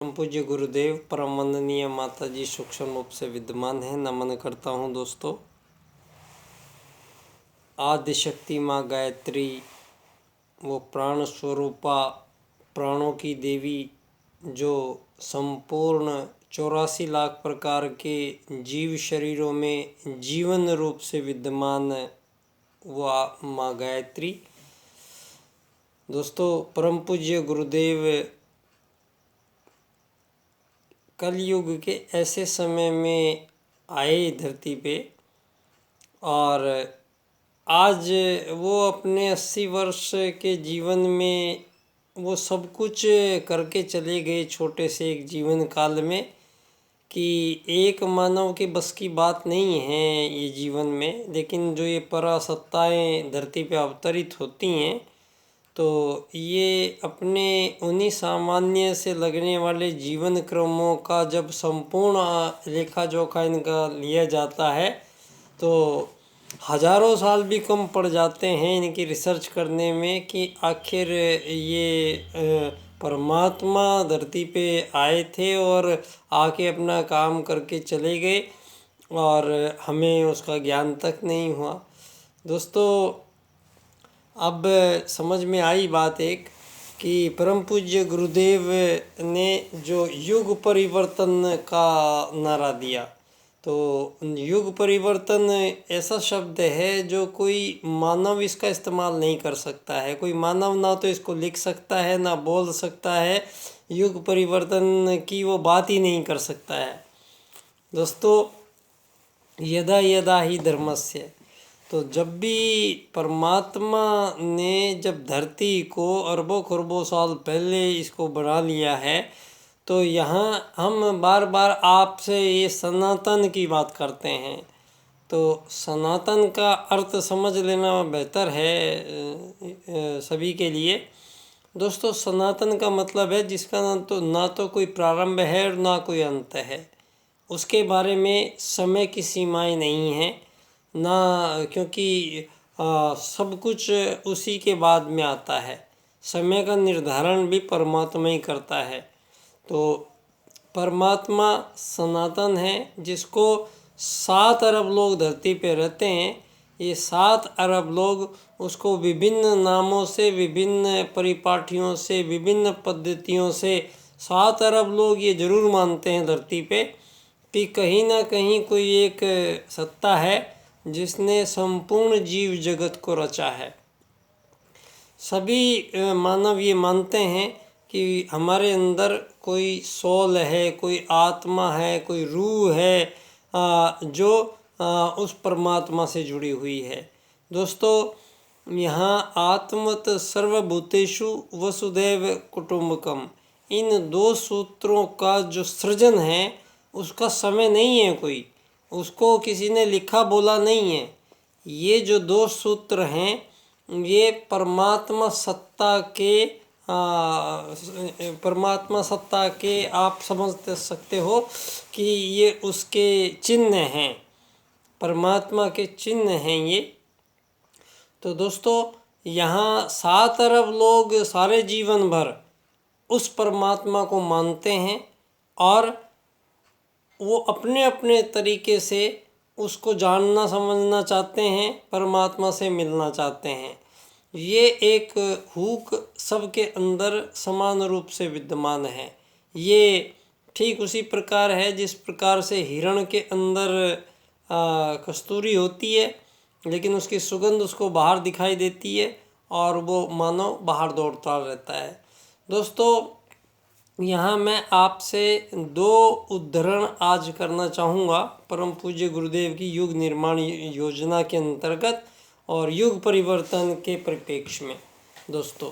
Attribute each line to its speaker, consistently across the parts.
Speaker 1: परम पूज्य गुरुदेव परम वंदनीय माता जी सूक्ष्म रूप से विद्यमान है। नमन करता हूँ दोस्तों। आदिशक्ति माँ गायत्री, वो प्राण स्वरूपा, प्राणों की देवी, जो संपूर्ण 84 लाख प्रकार के जीव शरीरों में जीवन रूप से विद्यमान वह माँ गायत्री। दोस्तों, परम पूज्य गुरुदेव कलयुग के ऐसे समय में आए धरती पे, और आज वो अपने 80 वर्ष के जीवन में वो सब कुछ करके चले गए छोटे से एक जीवन काल में, कि एक मानव के बस की बात नहीं है ये जीवन में। लेकिन जो ये परासत्ताएं धरती पे अवतरित होती हैं, तो ये अपने उन्हीं सामान्य से लगने वाले जीवन क्रमों का जब संपूर्ण लेखा जोखा इनका लिया जाता है, तो हजारों साल भी कम पड़ जाते हैं इनकी रिसर्च करने में, कि आखिर ये परमात्मा धरती पे आए थे और आके अपना काम करके चले गए और हमें उसका ज्ञान तक नहीं हुआ। दोस्तों, अब समझ में आई बात एक, कि परम पूज्य गुरुदेव ने जो युग परिवर्तन का नारा दिया, तो युग परिवर्तन ऐसा शब्द है जो कोई मानव इसका इस्तेमाल नहीं कर सकता है। कोई मानव ना तो इसको लिख सकता है, ना बोल सकता है। युग परिवर्तन की वो बात ही नहीं कर सकता है। दोस्तों, यदा यदा ही धर्मस्य, तो जब भी परमात्मा ने जब धरती को अरबों खरबों साल पहले इसको बना लिया है, तो यहाँ हम बार बार आपसे ये सनातन की बात करते हैं। तो सनातन का अर्थ समझ लेना बेहतर है सभी के लिए। दोस्तों, सनातन का मतलब है जिसका ना तो कोई प्रारंभ है और ना कोई अंत है। उसके बारे में समय की सीमाएं नहीं हैं ना, क्योंकि सब कुछ उसी के बाद में आता है। समय का निर्धारण भी परमात्मा ही करता है। तो परमात्मा सनातन है, जिसको 7 अरब लोग धरती पे रहते हैं। ये 7 अरब लोग उसको विभिन्न नामों से, विभिन्न परिपाटियों से, विभिन्न पद्धतियों से 7 अरब लोग ये जरूर मानते हैं धरती पे, कि कहीं ना कहीं कोई एक सत्ता है जिसने संपूर्ण जीव जगत को रचा है। सभी मानव ये मानते हैं कि हमारे अंदर कोई सोल है, कोई आत्मा है, कोई रूह है, जो उस परमात्मा से जुड़ी हुई है। दोस्तों, यहाँ आत्मत सर्वभूतेषु वसुधैव कुटुम्बकम, इन 2 सूत्रों का जो सृजन है उसका समय नहीं है कोई, उसको किसी ने लिखा बोला नहीं है। ये जो 2 सूत्र हैं, ये परमात्मा सत्ता के आप समझ सकते हो कि ये उसके चिन्ह हैं, परमात्मा के चिन्ह हैं ये। तो दोस्तों, यहाँ 7 अरब लोग सारे जीवन भर उस परमात्मा को मानते हैं और वो अपने अपने तरीके से उसको जानना समझना चाहते हैं, परमात्मा से मिलना चाहते हैं। ये एक हुक सबके अंदर समान रूप से विद्यमान है। ये ठीक उसी प्रकार है जिस प्रकार से हिरण के अंदर कस्तूरी होती है, लेकिन उसकी सुगंध उसको बाहर दिखाई देती है और वो मानो बाहर दौड़ता रहता है। दोस्तों, यहाँ मैं आपसे 2 उद्धरण आज करना चाहूँगा परम पूज्य गुरुदेव की युग निर्माण योजना के अंतर्गत और युग परिवर्तन के परिप्रेक्ष्य में। दोस्तों,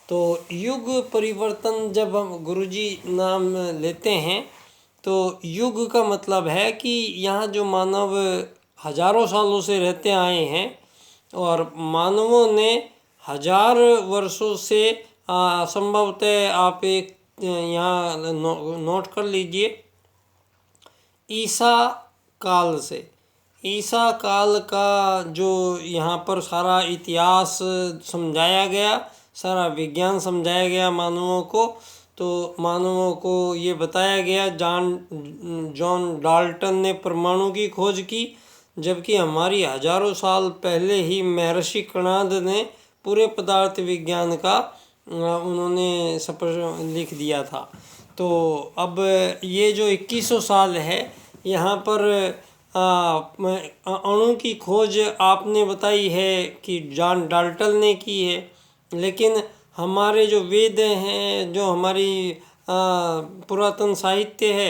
Speaker 1: तो युग परिवर्तन जब हम गुरुजी नाम लेते हैं, तो युग का मतलब है कि यहाँ जो मानव हजारों सालों से रहते आए हैं और मानवों ने 1000 वर्षों से संभवतः आप एक यहाँ नोट कर लीजिए, ईसा काल से, ईसा काल का जो यहाँ पर सारा इतिहास समझाया गया, सारा विज्ञान समझाया गया मानवों को, तो मानवों को ये बताया गया जॉन डाल्टन ने परमाणु की खोज की, जबकि हमारी हजारों साल पहले ही महर्षि कणाद ने पूरे पदार्थ विज्ञान का उन्होंने सफर लिख दिया था। तो अब ये जो 2100 साल है, यहाँ पर अणु की खोज आपने बताई है कि जॉन डाल्टन ने की है, लेकिन हमारे जो वेद हैं, जो हमारी पुरातन साहित्य है,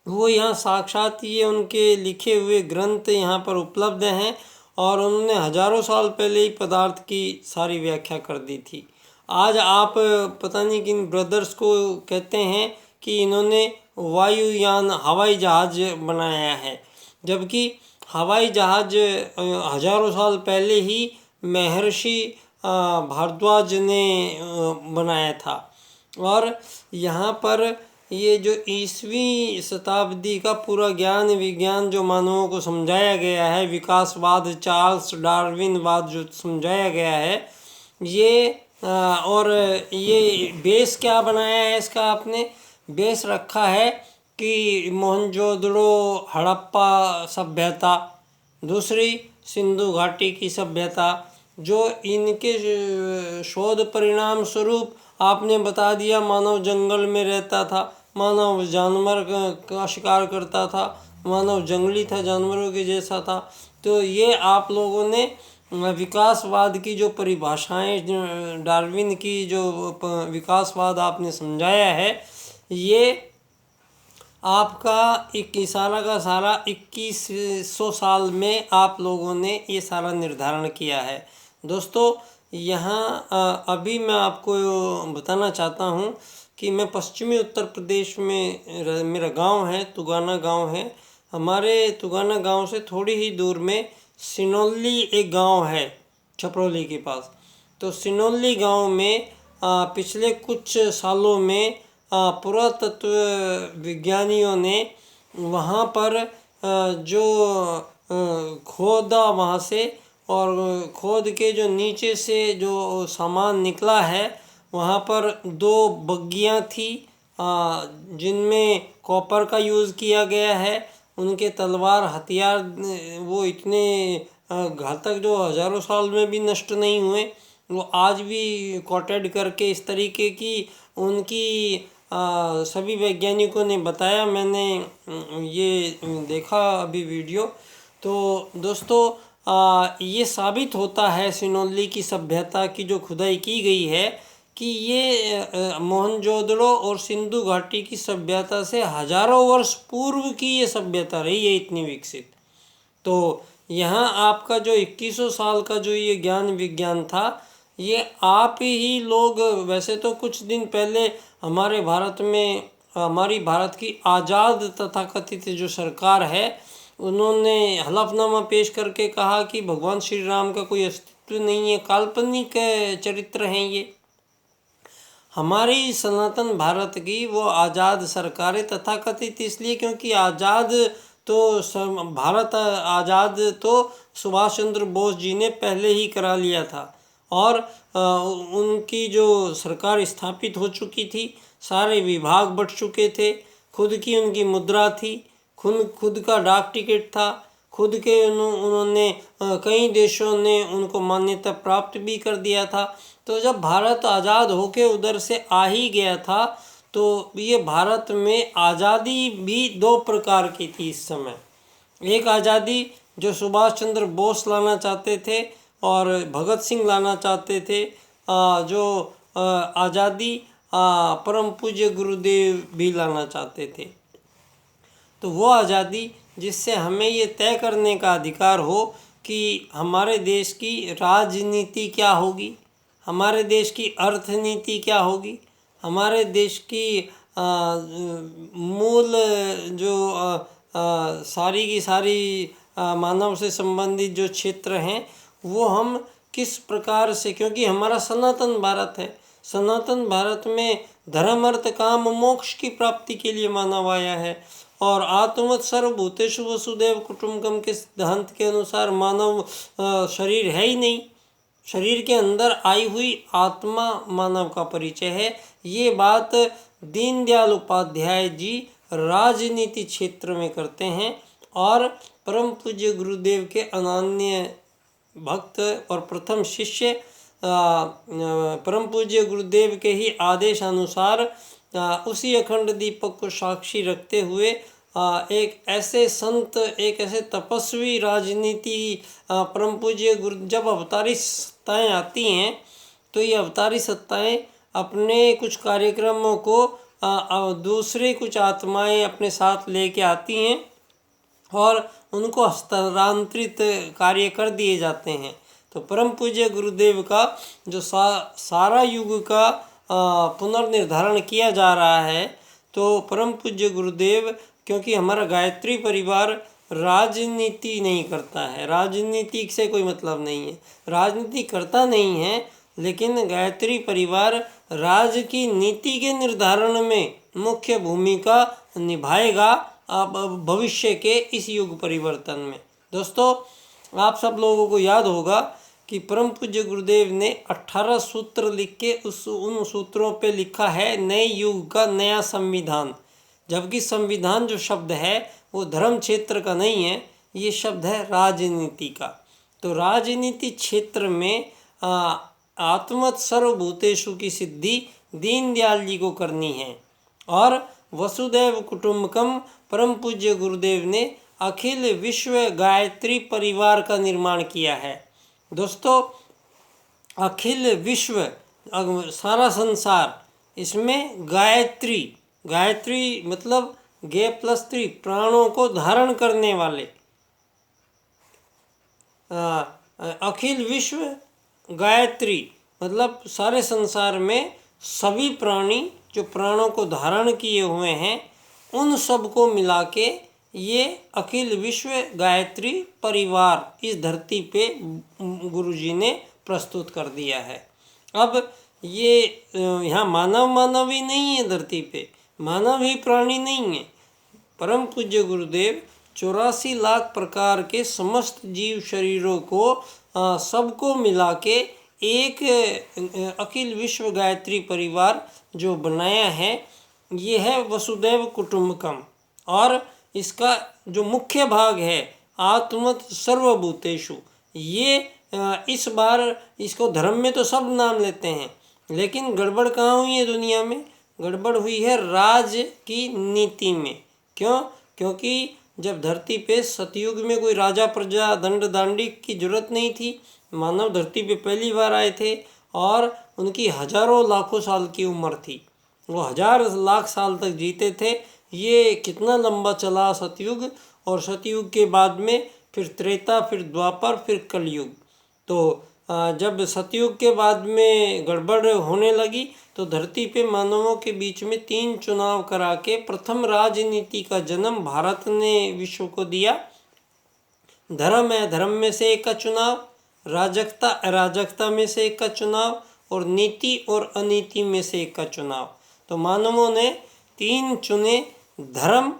Speaker 1: वो यहाँ साक्षात ये उनके लिखे हुए ग्रंथ यहाँ पर उपलब्ध हैं और उन्होंने हजारों साल पहले ही पदार्थ की सारी व्याख्या कर दी थी। आज आप पता नहीं किन ब्रदर्स को कहते हैं कि इन्होंने वायुयान हवाई जहाज बनाया है, जबकि हवाई जहाज हजारों साल पहले ही महर्षि भारद्वाज ने बनाया था। और यहाँ पर ये जो 20वीं शताब्दी का पूरा ज्ञान विज्ञान जो मानवों को समझाया गया है, विकासवाद, चार्ल्स डार्विनवाद जो समझाया गया है, ये और ये बेस क्या बनाया है इसका, आपने बेस रखा है कि मोहनजोदड़ो हड़प्पा सभ्यता, दूसरी सिंधु घाटी की सभ्यता, जो इनके शोध परिणाम स्वरूप आपने बता दिया मानव जंगल में रहता था, मानव जानवर का शिकार करता था, मानव जंगली था, जानवरों के जैसा था। तो ये आप लोगों ने विकासवाद की जो परिभाषाएं, डार्विन की जो विकासवाद आपने समझाया है, ये आपका सारा का सारा 2100 साल में आप लोगों ने ये सारा निर्धारण किया है। दोस्तों, यहाँ अभी मैं आपको बताना चाहता हूँ कि मैं पश्चिमी उत्तर प्रदेश में, मेरा गांव है, तुगाना गांव है। हमारे तुगाना गांव से थोड़ी ही दूर में सिनोली एक गांव है, छपरौली के पास। तो सिनोली गांव में पिछले कुछ सालों में पुरातत्व विज्ञानियों ने वहाँ पर जो खोदा वहाँ से, और खोद के जो नीचे से जो सामान निकला है, वहाँ पर 2 बग्गियाँ थी जिनमें कॉपर का यूज़ किया गया है। उनके तलवार हथियार वो इतने घातक जो हजारों साल में भी नष्ट नहीं हुए, वो आज भी कोटेड करके इस तरीके की उनकी सभी वैज्ञानिकों ने बताया। मैंने ये देखा अभी वीडियो। तो दोस्तों, ये साबित होता है सिनोली की सभ्यता की जो खुदाई की गई है कि ये मोहनजोदड़ो और सिंधु घाटी की सभ्यता से हजारों वर्ष पूर्व की ये सभ्यता रही है, इतनी विकसित। तो यहाँ आपका जो 2100 साल का जो ये ज्ञान विज्ञान था, ये आप ही लोग, वैसे तो कुछ दिन पहले हमारे भारत में, हमारी भारत की आज़ाद तथाकथित जो सरकार है, उन्होंने हलफनामा पेश करके कहा कि भगवान श्री राम का कोई अस्तित्व नहीं है, काल्पनिक चरित्र हैं ये। हमारी सनातन भारत की वो आज़ाद सरकारें तथाकथित इसलिए क्योंकि आज़ाद तो भारत आज़ाद तो सुभाष चंद्र बोस जी ने पहले ही करा लिया था, और उनकी जो सरकार स्थापित हो चुकी थी, सारे विभाग बट चुके थे, खुद की उनकी मुद्रा थी, खुद का डाक टिकट था, खुद के उन्होंने कई देशों ने उनको मान्यता प्राप्त भी कर दिया था। तो जब भारत आज़ाद होके उधर से आ ही गया था, तो ये भारत में आज़ादी भी 2 प्रकार की थी इस समय। एक आज़ादी जो सुभाष चंद्र बोस लाना चाहते थे और भगत सिंह लाना चाहते थे, जो आज़ादी परम पूज्य गुरुदेव भी लाना चाहते थे। तो वो आज़ादी जिससे हमें ये तय करने का अधिकार हो कि हमारे देश की राजनीति क्या होगी, हमारे देश की अर्थनीति क्या होगी, हमारे देश की मूल जो सारी की सारी मानव से संबंधित जो क्षेत्र हैं, वो हम किस प्रकार से, क्योंकि हमारा सनातन भारत है, सनातन भारत में धर्म अर्थ काम मोक्ष की प्राप्ति के लिए मानव आया है, और आत्मवत् सर्वभूतेषु वसुधैव कुटुम्बकम के सिद्धांत के अनुसार मानव शरीर है ही नहीं, शरीर के अंदर आई हुई आत्मा मानव का परिचय है। ये बात दीनदयाल उपाध्याय जी राजनीति क्षेत्र में करते हैं और परम पूज्य गुरुदेव के अनन्य भक्त और प्रथम शिष्य परम पूज्य गुरुदेव के ही आदेश अनुसार उसी अखंड दीपक को साक्षी रखते हुए एक ऐसे संत, एक ऐसे तपस्वी राजनीति परम पूज्य गुरु, जब अवतारी सत्ताएँ आती हैं तो ये अवतारी सत्ताएँ अपने कुछ कार्यक्रमों को दूसरे कुछ आत्माएं अपने साथ लेके आती हैं और उनको हस्तांतरित कार्य कर दिए जाते हैं। तो परम पूज्य गुरुदेव का जो सारा युग का पुनर्निर्धारण किया जा रहा है, तो परम पूज्य गुरुदेव, क्योंकि हमारा गायत्री परिवार राजनीति नहीं करता है, राजनीति से कोई मतलब नहीं है, राजनीति करता नहीं है, लेकिन गायत्री परिवार राज की नीति के निर्धारण में मुख्य भूमिका निभाएगा अब भविष्य के इस युग परिवर्तन में। दोस्तों, आप सब लोगों को याद होगा कि परम पूज्य गुरुदेव ने 18 सूत्र लिख के उन सूत्रों पे लिखा है नए युग का नया संविधान, जबकि संविधान जो शब्द है वो धर्म क्षेत्र का नहीं है, ये शब्द है राजनीति का। तो राजनीति क्षेत्र में आत्मत सर्वभूतेषु की सिद्धि दीनदयाल जी को करनी है और वसुदैव कुटुंबकम परम पूज्य गुरुदेव ने अखिल विश्व गायत्री परिवार का निर्माण किया है। दोस्तों, अखिल विश्व, सारा संसार, इसमें गायत्री, गायत्री मतलब गे प्लस 3, प्राणों को धारण करने वाले, अखिल विश्व गायत्री मतलब सारे संसार में सभी प्राणी जो प्राणों को धारण किए हुए हैं उन सब को मिला के ये अखिल विश्व गायत्री परिवार इस धरती पे गुरुजी ने प्रस्तुत कर दिया है। अब ये यहाँ मानव ही नहीं है, धरती पे मानव ही प्राणी नहीं है। परम पूज्य गुरुदेव 84 लाख प्रकार के समस्त जीव शरीरों को सबको मिला के एक अखिल विश्व गायत्री परिवार जो बनाया है, ये है वसुदैव कुटुंबकम। और इसका जो मुख्य भाग है आत्मत सर्वभूतेषु, ये इस बार इसको धर्म में तो सब नाम लेते हैं, लेकिन गड़बड़ कहाँ हुई है दुनिया में? गड़बड़ हुई है राज की नीति में। क्यों? क्योंकि जब धरती पे सतयुग में कोई राजा प्रजा दंड दांडी की जरूरत नहीं थी, मानव धरती पे पहली बार आए थे और उनकी हजारों लाखों साल की उम्र थी, वो 1000 लाख साल तक जीते थे। ये कितना लंबा चला सतयुग, और सतयुग के बाद में फिर त्रेता, फिर द्वापर, फिर कलयुग। तो जब सतयुग के बाद में गड़बड़ होने लगी तो धरती पे मानवों के बीच में 3 चुनाव करा के प्रथम राजनीति का जन्म भारत ने विश्व को दिया। धर्म है, धर्म में से एक का चुनाव, राजकता, अराजकता में से एक का चुनाव, और नीति और अनीति में से एक का चुनाव। तो मानवों ने 3 चुने, धर्म,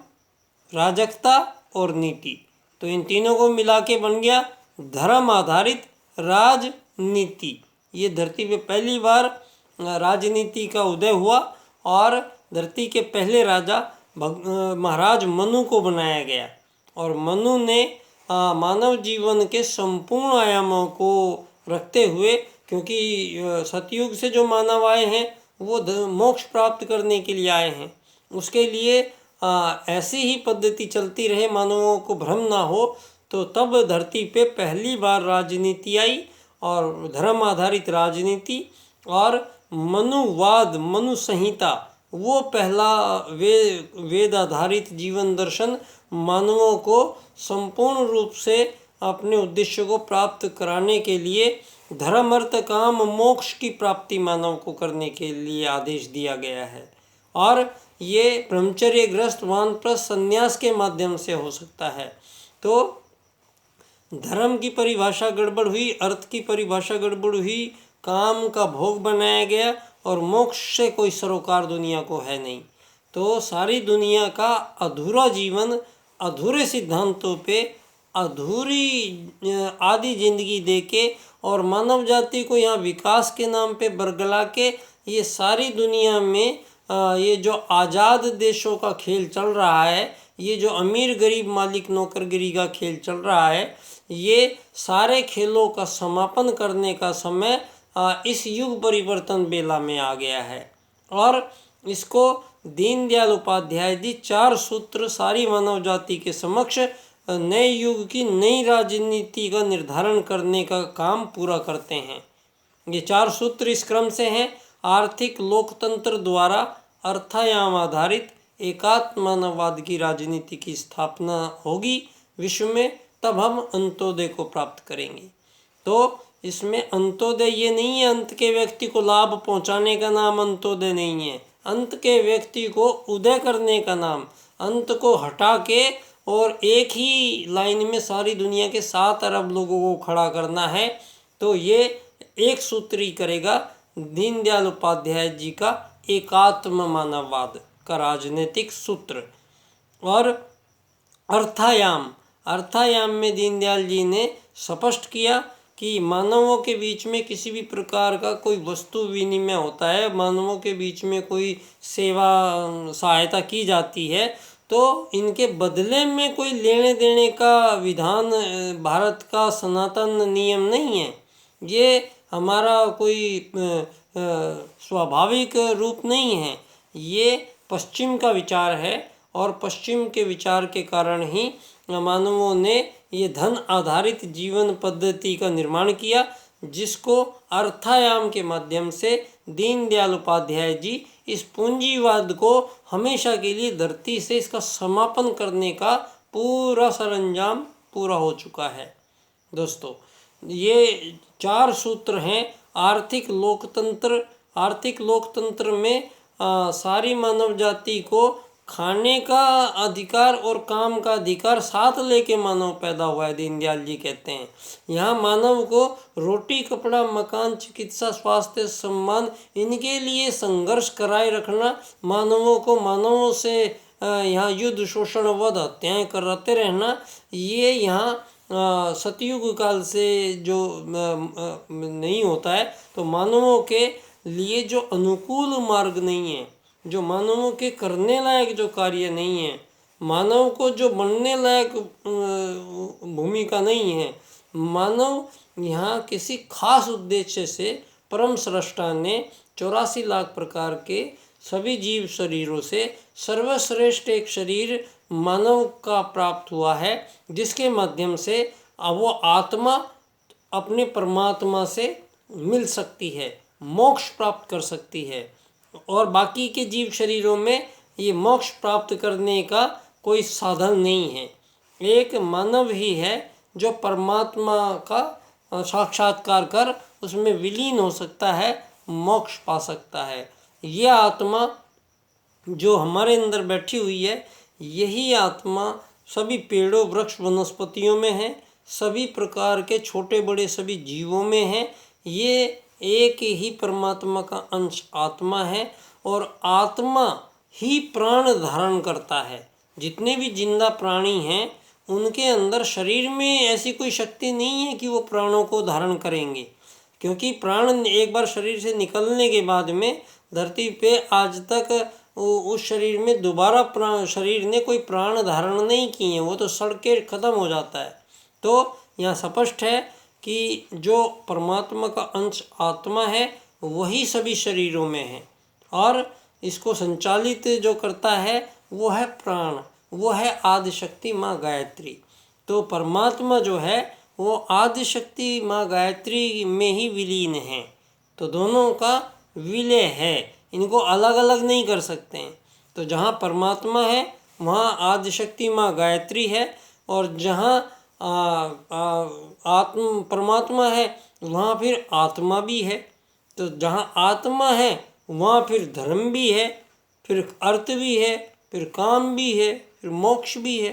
Speaker 1: राजकता और नीति। तो इन तीनों को मिला के बन गया धर्म आधारित राजनीति। ये धरती पे पहली बार राजनीति का उदय हुआ और धरती के पहले राजा महाराज मनु को बनाया गया। और मनु ने मानव जीवन के संपूर्ण आयामों को रखते हुए, क्योंकि सतयुग से जो मानव आए हैं वो मोक्ष प्राप्त करने के लिए आए हैं, उसके लिए ऐसी ही पद्धति चलती रहे, मानवों को भ्रम ना हो, तो तब धरती पे पहली बार राजनीति आई और धर्म आधारित राजनीति। और मनुवाद, मनु संहिता, वो पहला वेद आधारित जीवन दर्शन मानवों को संपूर्ण रूप से अपने उद्देश्य को प्राप्त कराने के लिए, धर्म अर्थ काम मोक्ष की प्राप्ति मानव को करने के लिए आदेश दिया गया है। और ये ब्रह्मचर्यग्रस्त वानप्रस्थ संन्यास के माध्यम से हो सकता है। तो धर्म की परिभाषा गड़बड़ हुई, अर्थ की परिभाषा गड़बड़ हुई, काम का भोग बनाया गया और मोक्ष से कोई सरोकार दुनिया को है नहीं। तो सारी दुनिया का अधूरा जीवन अधूरे सिद्धांतों पे अधूरी आदि जिंदगी देके और मानव जाति को यहाँ विकास के नाम पे बरगला के ये सारी दुनिया में ये जो आज़ाद देशों का खेल चल रहा है, ये जो अमीर गरीब मालिक नौकरगिरी का खेल चल रहा है, ये सारे खेलों का समापन करने का समय इस युग परिवर्तन बेला में आ गया है। और इसको दीनदयाल उपाध्याय जी 4 सूत्र सारी मानव जाति के समक्ष नए युग की नई राजनीति का निर्धारण करने का काम पूरा करते हैं। ये 4 सूत्र इस क्रम से हैं: आर्थिक लोकतंत्र द्वारा अर्थायाम आधारित एकात्म मानववाद की राजनीति की स्थापना होगी विश्व में, तब हम अंत्योदय को प्राप्त करेंगे। तो इसमें अंत्योदय ये नहीं है अंत के व्यक्ति को लाभ पहुंचाने का नाम अंत्योदय नहीं है, अंत के व्यक्ति को उदय करने का नाम, अंत को हटा के और एक ही लाइन में सारी दुनिया के 7 अरब लोगों को खड़ा करना है। तो ये एक सूत्री करेगा दीनदयाल उपाध्याय जी का एकात्म मानववाद का राजनीतिक सूत्र। और अर्थायाम में दीनदयाल जी ने स्पष्ट किया कि मानवों के बीच में किसी भी प्रकार का कोई वस्तु विनिमय होता है, मानवों के बीच में कोई सेवा सहायता की जाती है, तो इनके बदले में कोई लेने देने का विधान भारत का सनातन नियम नहीं है। ये हमारा कोई स्वाभाविक रूप नहीं है, ये पश्चिम का विचार है। और पश्चिम के विचार के कारण ही मानवों ने ये धन आधारित जीवन पद्धति का निर्माण किया, जिसको अर्थायाम के माध्यम से दीनदयाल उपाध्याय जी इस पूंजीवाद को हमेशा के लिए धरती से इसका समापन करने का पूरा सरंजाम पूरा हो चुका है। दोस्तों, ये 4 सूत्र हैं। आर्थिक लोकतंत्र में सारी मानव जाति को खाने का अधिकार और काम का अधिकार साथ लेके मानव पैदा हुआ है, दीनदयाल जी कहते हैं। यहाँ मानव को रोटी कपड़ा मकान चिकित्सा स्वास्थ्य सम्मान इनके लिए संघर्ष कराए रखना, मानवों को मानवों से यहाँ युद्ध शोषण वध हत्याएँ कराते रहना, ये यहाँ सतयुग काल से जो नहीं होता है। तो मानवों के लिए जो अनुकूल मार्ग नहीं है, जो मानवों के करने लायक जो कार्य नहीं है, मानव को जो बनने लायक भूमिका नहीं है, मानव यहाँ किसी खास उद्देश्य से परम सृष्टा ने 84 लाख प्रकार के सभी जीव शरीरों से सर्वश्रेष्ठ एक शरीर मानव का प्राप्त हुआ है, जिसके माध्यम से वो आत्मा अपने परमात्मा से मिल सकती है, मोक्ष प्राप्त कर सकती है। और बाकी के जीव शरीरों में ये मोक्ष प्राप्त करने का कोई साधन नहीं है। एक मानव ही है जो परमात्मा का साक्षात्कार कर उसमें विलीन हो सकता है, मोक्ष पा सकता है। यह आत्मा जो हमारे अंदर बैठी हुई है, यही आत्मा सभी पेड़ों वृक्ष वनस्पतियों में है, सभी प्रकार के छोटे बड़े सभी जीवों में है। ये एक ही परमात्मा का अंश आत्मा है और आत्मा ही प्राण धारण करता है। जितने भी जिंदा प्राणी हैं उनके अंदर शरीर में ऐसी कोई शक्ति नहीं है कि वो प्राणों को धारण करेंगे, क्योंकि प्राण एक बार शरीर से निकलने के बाद में धरती पे आज तक उस शरीर में दोबारा शरीर ने कोई प्राण धारण नहीं किए हैं, वो तो सड़ के ख़त्म हो जाता है। तो यहाँ स्पष्ट है कि जो परमात्मा का अंश आत्मा है वही सभी शरीरों में है, और इसको संचालित जो करता है वो है प्राण, वो है आदिशक्ति माँ गायत्री। तो परमात्मा जो है वो आदिशक्ति माँ गायत्री में ही विलीन है। तो दोनों का विलय है, इनको अलग अलग नहीं कर सकते हैं। तो जहाँ परमात्मा है वहाँ आदिशक्ति माँ गायत्री है, और जहाँ परमात्मा है वहाँ फिर आत्मा भी है। तो जहाँ आत्मा है वहाँ फिर धर्म भी है, फिर अर्थ भी है, फिर काम भी है, फिर मोक्ष भी है।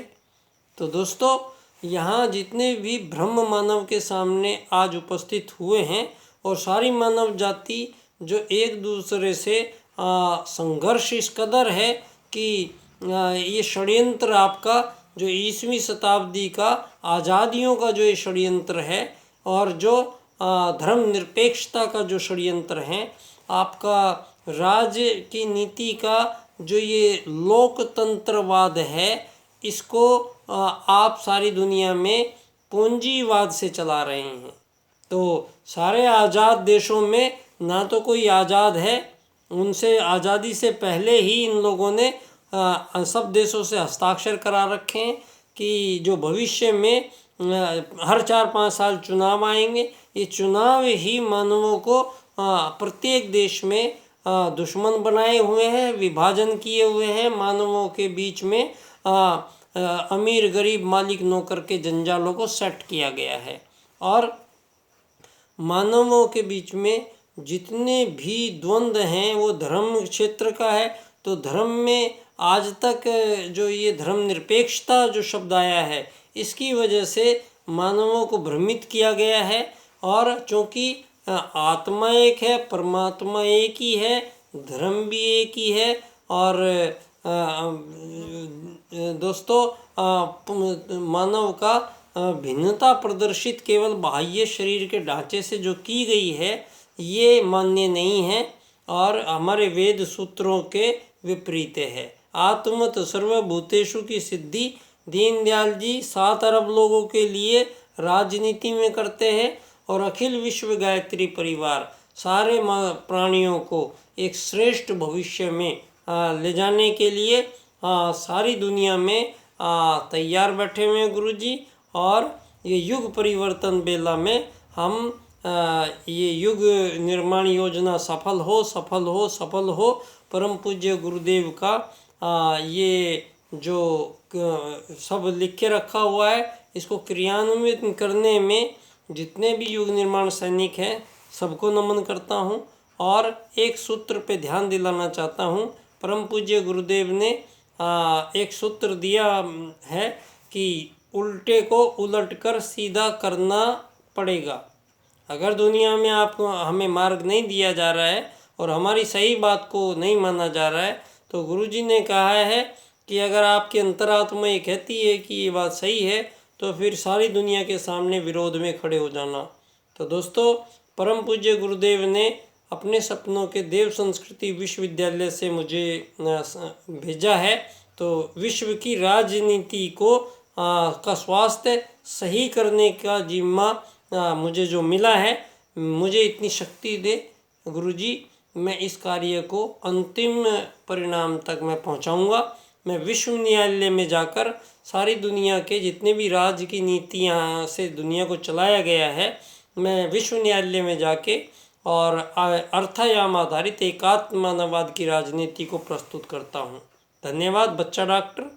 Speaker 1: तो दोस्तों, यहाँ जितने भी ब्रह्म मानव के सामने आज उपस्थित हुए हैं और सारी मानव जाति जो एक दूसरे से संघर्ष इस कदर है कि ये षड्यंत्र आपका जो 20वीं शताब्दी का आज़ादियों का जो ये षड्यंत्र है और जो धर्म निरपेक्षता का जो षड्यंत्र है, आपका राज्य की नीति का जो ये लोकतंत्रवाद है, इसको आप सारी दुनिया में पूंजीवाद से चला रहे हैं। तो सारे आज़ाद देशों में ना तो कोई आज़ाद है, उनसे आज़ादी से पहले ही इन लोगों ने सब देशों से हस्ताक्षर करा रखे हैं कि जो भविष्य में हर 4-5 साल चुनाव आएंगे, ये चुनाव ही मानवों को प्रत्येक देश में दुश्मन बनाए हुए हैं, विभाजन किए हुए हैं, मानवों के बीच में अमीर गरीब मालिक नौकर के जंजालों को सेट किया गया है। और मानवों के बीच में जितने भी द्वंद्व हैं वो धर्म क्षेत्र का है। तो धर्म में आज तक जो ये धर्मनिरपेक्षता जो शब्द आया है, इसकी वजह से मानवों को भ्रमित किया गया है। और चूँकि आत्मा एक है, परमात्मा एक ही है, धर्म भी एक ही है। और दोस्तों, मानव का भिन्नता प्रदर्शित केवल बाह्य शरीर के ढांचे से जो की गई है, ये मान्य नहीं है और हमारे वेद सूत्रों के विपरीत है। आत्मत सर्वभूतेषु की सिद्धि दीनदयाल जी 7 अरब लोगों के लिए राजनीति में करते हैं और अखिल विश्व गायत्री परिवार सारे प्राणियों को एक श्रेष्ठ भविष्य में ले जाने के लिए सारी दुनिया में तैयार बैठे हुए हैं गुरुजी। और ये युग परिवर्तन बेला में हम ये युग निर्माण योजना सफल हो सफल हो सफल हो। परम पूज्य गुरुदेव का ये जो सब लिख के रखा हुआ है, इसको क्रियान्वित करने में जितने भी युग निर्माण सैनिक हैं सबको नमन करता हूँ। और एक सूत्र पे ध्यान दिलाना चाहता हूँ। परम पूज्य गुरुदेव ने एक सूत्र दिया है कि उल्टे को उलटकर सीधा करना पड़ेगा। अगर दुनिया में आपको हमें मार्ग नहीं दिया जा रहा है और हमारी सही बात को नहीं माना जा रहा है, तो गुरुजी ने कहा है कि अगर आपकी अंतरात्मा ये कहती है कि ये बात सही है, तो फिर सारी दुनिया के सामने विरोध में खड़े हो जाना। तो दोस्तों, परम पूज्य गुरुदेव ने अपने सपनों के देव संस्कृति विश्वविद्यालय से मुझे भेजा है। तो विश्व की राजनीति को का स्वास्थ्य सही करने का जिम्मा मुझे जो मिला है, मुझे इतनी शक्ति दे गुरुजी, मैं इस कार्य को अंतिम परिणाम तक मैं पहुंचाऊंगा। मैं विश्व न्यायालय में जाकर सारी दुनिया के जितने भी राज्य की नीतियाँ से दुनिया को चलाया गया है, मैं विश्व न्यायालय में जाके और अर्थायाम आधारित एकात्म मानववाद की राजनीति को प्रस्तुत करता हूँ। धन्यवाद बच्चा डॉक्टर।